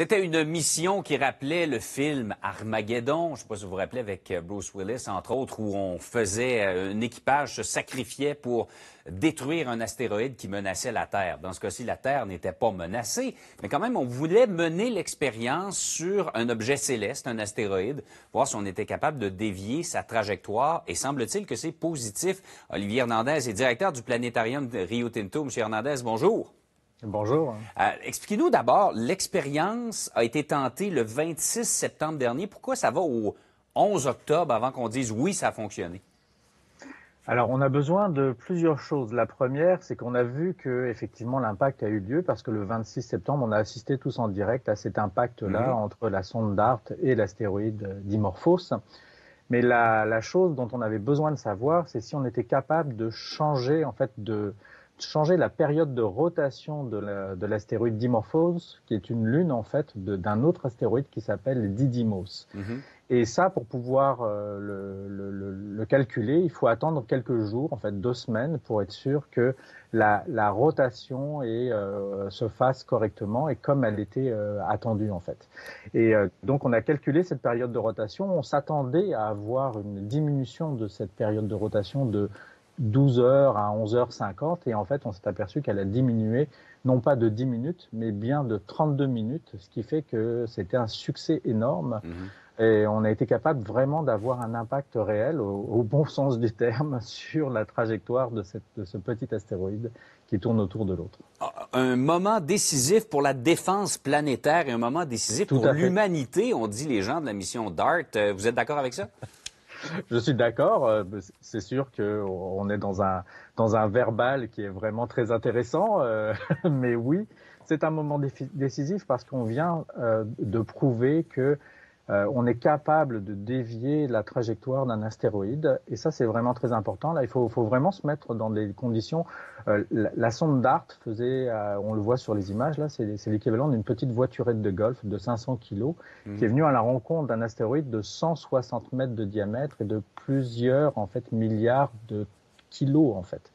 C'était une mission qui rappelait le film Armageddon, je ne sais pas si vous vous rappelez, avec Bruce Willis, entre autres, où on faisait, un équipage se sacrifiait pour détruire un astéroïde qui menaçait la Terre. Dans ce cas-ci, la Terre n'était pas menacée, mais quand même, on voulait mener l'expérience sur un objet céleste, un astéroïde, voir si on était capable de dévier sa trajectoire, et semble-t-il que c'est positif. Olivier Hernandez est directeur du planétarium de Rio Tinto. Monsieur Hernandez, bonjour. Bonjour. Expliquez-nous d'abord, l'expérience a été tentée le 26 septembre dernier. Pourquoi ça va au 11 octobre avant qu'on dise oui, ça a fonctionné? Alors, on a besoin de plusieurs choses. La première, c'est qu'on a vu que effectivement l'impact a eu lieu parce que le 26 septembre, on a assisté tous en direct à cet impact-là entre la sonde DART et l'astéroïde Dimorphos. Mais la chose dont on avait besoin de savoir, c'est si on était capable de changer, changer la période de rotation de l'astéroïde Dimorphos, qui est une lune en fait d'un autre astéroïde qui s'appelle Didymos. Et ça, pour pouvoir le calculer, il faut attendre quelques jours, en fait 2 semaines, pour être sûr que la rotation se fasse correctement et comme elle était attendue en fait. Et donc on a calculé cette période de rotation. On s'attendait à avoir une diminution de cette période de rotation de 12 heures à 11h50 et en fait on s'est aperçu qu'elle a diminué non pas de 10 minutes mais bien de 32 minutes, ce qui fait que c'était un succès énorme. Et on a été capable vraiment d'avoir un impact réel, au bon sens du terme, sur la trajectoire de ce petit astéroïde qui tourne autour de l'autre. Un moment décisif pour la défense planétaire et un moment décisif pour l'humanité, on dit les gens de la mission DART. Vous êtes d'accord avec ça? Je suis d'accord. C'est sûr qu'on est dans un verbal qui est vraiment très intéressant, mais oui, c'est un moment décisif parce qu'on vient de prouver que on est capable de dévier la trajectoire d'un astéroïde, et ça c'est vraiment très important. Là, il faut vraiment se mettre dans des conditions. La sonde DART faisait, on le voit sur les images là, c'est l'équivalent d'une petite voiturette de golf de 500 kilos qui est venue à la rencontre d'un astéroïde de 160 mètres de diamètre et de plusieurs en fait milliards de kilos en fait.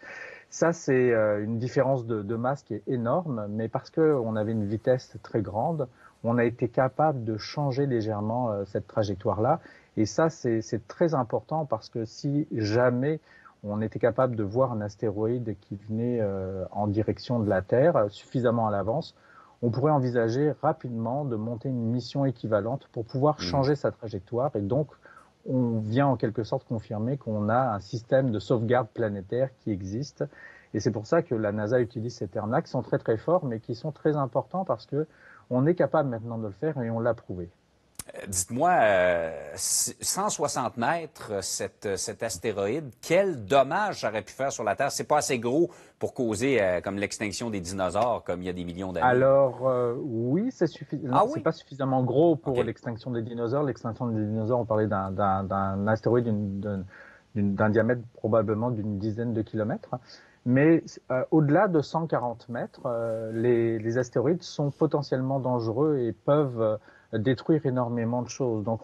Ça, c'est une différence de masse qui est énorme, mais parce qu'on avait une vitesse très grande, on a été capable de changer légèrement cette trajectoire-là. Et ça, c'est très important parce que si jamais on était capable de voir un astéroïde qui venait en direction de la Terre suffisamment à l'avance, on pourrait envisager rapidement de monter une mission équivalente pour pouvoir changer sa trajectoire. Et donc, on vient en quelque sorte confirmer qu'on a un système de sauvegarde planétaire qui existe. Et c'est pour ça que la NASA utilise ces termes-là qui sont très très forts, mais qui sont très importants parce que on est capable maintenant de le faire et on l'a prouvé. Dites-moi, 160 mètres, cet astéroïde, quel dommage ça aurait pu faire sur la Terre? C'est pas assez gros pour causer comme l'extinction des dinosaures, comme il y a des millions d'années. Alors, oui, c'est suffisant. Ah oui? C'est pas suffisamment gros pour l'extinction des dinosaures. L'extinction des dinosaures, on parlait d'un astéroïde d'un diamètre probablement d'une dizaine de kilomètres. Mais au-delà de 140 mètres, les astéroïdes sont potentiellement dangereux et peuvent détruire énormément de choses. Donc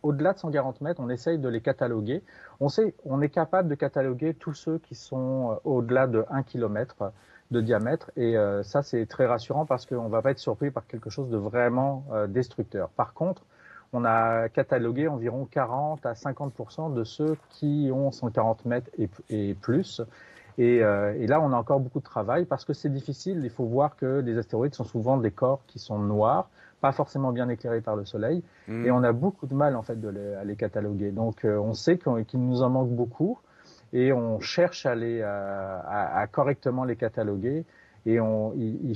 au-delà de 140 mètres, on essaye de les cataloguer. On est capable de cataloguer tous ceux qui sont au-delà de 1 kilomètre de diamètre. Et ça, c'est très rassurant parce qu'on ne va pas être surpris par quelque chose de vraiment destructeur. Par contre, on a catalogué environ 40 à 50% de ceux qui ont 140 mètres et plus. Et là, on a encore beaucoup de travail parce que c'est difficile. Il faut voir que les astéroïdes sont souvent des corps qui sont noirs, pas forcément bien éclairés par le soleil. Et on a beaucoup de mal, en fait, à les cataloguer. Donc, on sait qu'il nous en manque beaucoup et on cherche à correctement les cataloguer. Et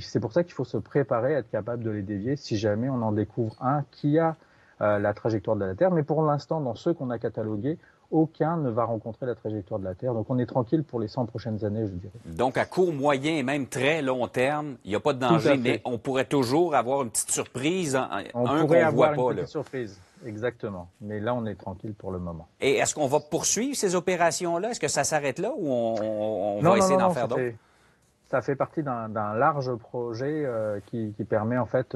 c'est pour ça qu'il faut se préparer à être capable de les dévier si jamais on en découvre un qui a la trajectoire de la Terre. Mais pour l'instant, dans ceux qu'on a catalogués, aucun ne va rencontrer la trajectoire de la Terre. Donc, on est tranquille pour les 100 prochaines années, je dirais. Donc, à court, moyen et même très long terme, il n'y a pas de danger, mais on pourrait toujours avoir une petite surprise, on pourrait avoir une petite surprise, exactement. Mais là, on est tranquille pour le moment. Et est-ce qu'on va poursuivre ces opérations-là? Est-ce que ça s'arrête là ou on va essayer d'en faire d'autres? Ça fait partie d'un large projet qui permet en fait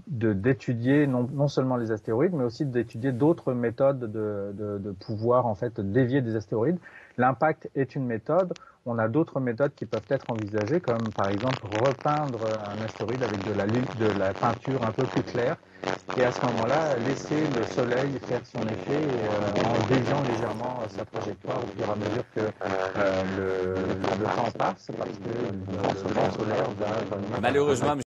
d'étudier non seulement les astéroïdes, mais aussi d'étudier d'autres méthodes de pouvoir en fait dévier des astéroïdes. L'impact est une méthode. on a d'autres méthodes qui peuvent être envisagées, comme par exemple repeindre un astéroïde avec de la peinture un peu plus claire, et à ce moment-là, laisser le soleil faire son effet en déviant légèrement sa trajectoire au fur et à mesure que le temps passe, parce que le vent solaire va venir. Malheureusement,